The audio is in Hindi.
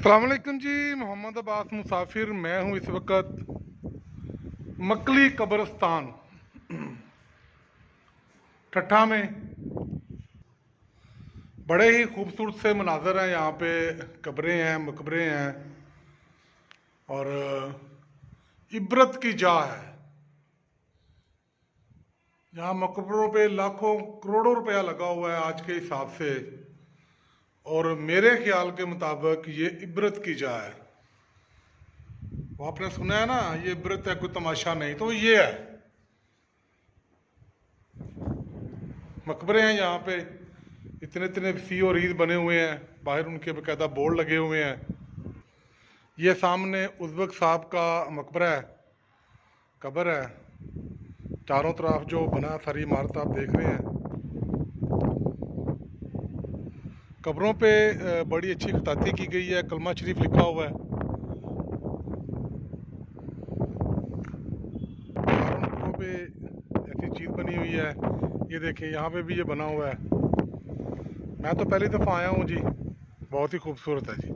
अस्सलामुअलैकुम जी। मोहम्मद अब्बास मुसाफिर मैं हूँ इस वक्त मकली कब्रिस्तान ठट्ठा में। बड़े ही खूबसूरत से मनाजर हैं यहाँ पे। कब्रें हैं, मकबरे हैं और इबरत की जा है। यहाँ मकबरों पे लाखों करोड़ों रुपया लगा हुआ है आज के हिसाब से, और मेरे ख्याल के मुताबिक ये इबरत की जा है। वो आपने सुना है ना, ये इबरत है कोई तमाशा नहीं, तो ये है। मकबरे हैं यहाँ पे, इतने इतने सी और ईद बने हुए हैं, बाहर उनके बाकायदा बोर्ड लगे हुए हैं। ये सामने उज़्बेक साहब का मकबरा है, कब्र है। चारों तरफ जो बना सारी इमारत आप देख रहे हैं। कब्रों पे बड़ी अच्छी खताती की गई है, कलमा शरीफ लिखा हुआ है। चारों मकबरों पे ऐसी चीज़ बनी हुई है। ये देखें, यहाँ पे भी ये बना हुआ है। मैं तो पहली दफ़ा आया हूँ जी, बहुत ही खूबसूरत है जी।